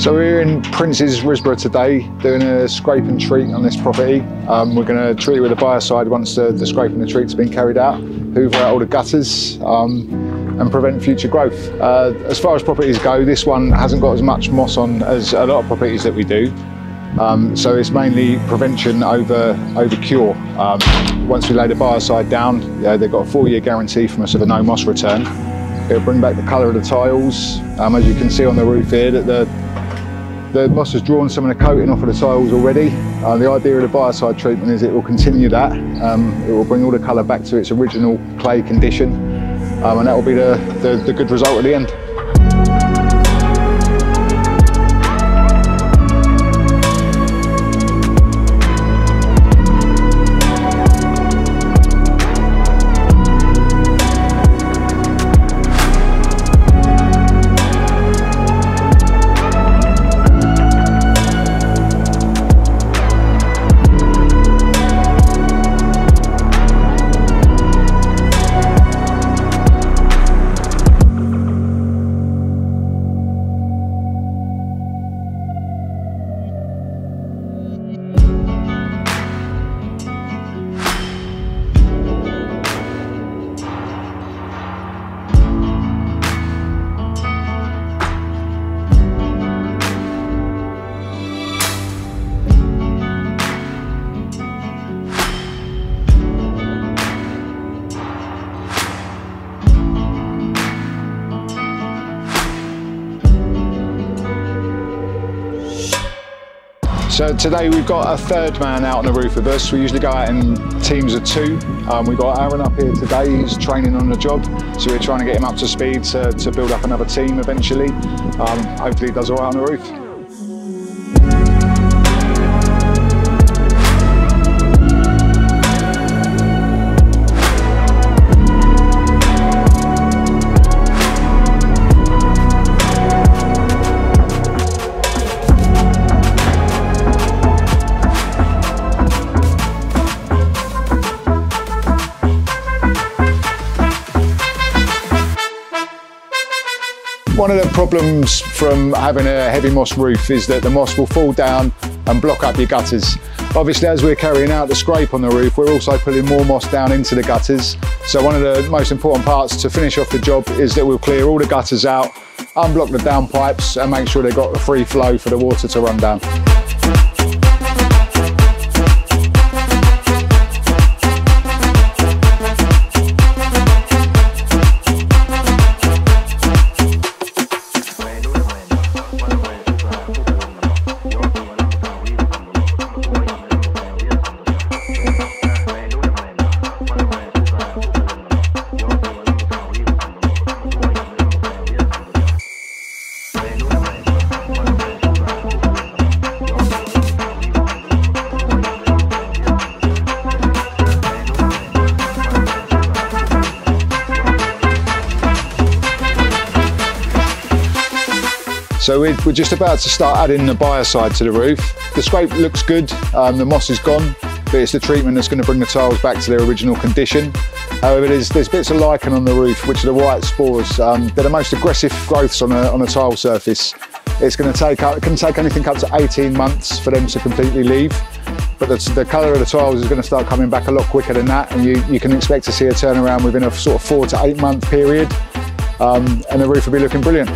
So we're in Princes Risborough today doing a scrape and treat on this property. We're going to treat it with a biocide once the scrape and the treat's been carried out, hoover out all the gutters and prevent future growth. As far as properties go, this one hasn't got as much moss on as a lot of properties that we do. So it's mainly prevention over cure. Once we lay the biocide down, they've got a 4-year guarantee from us of a no moss return. It'll bring back the colour of the tiles. As you can see on the roof here, that the moss has drawn some of the coating off of the tiles already. The idea of the biocide treatment is it will continue that. It will bring all the colour back to its original clay condition, and that will be the good result at the end. So today we've got a third man out on the roof with us. We usually go out in teams of 2. We've got Aaron up here today, he's training on the job. So we're trying to get him up to speed to build up another team eventually. Hopefully he does all right on the roof. One of the problems from having a heavy moss roof is that the moss will fall down and block up your gutters. Obviously, as we're carrying out the scrape on the roof, we're also putting more moss down into the gutters. So one of the most important parts to finish off the job is that we'll clear all the gutters out, unblock the downpipes and make sure they've got a free flow for the water to run down. So we're just about to start adding the biocide to the roof. The scrape looks good, the moss is gone, but it's the treatment that's going to bring the tiles back to their original condition. However, there's bits of lichen on the roof, which are the white spores. They're the most aggressive growths on a tile surface. It can take anything up to 18 months for them to completely leave. But the colour of the tiles is going to start coming back a lot quicker than that, and you can expect to see a turnaround within a sort of 4 to 8 month period, and the roof will be looking brilliant.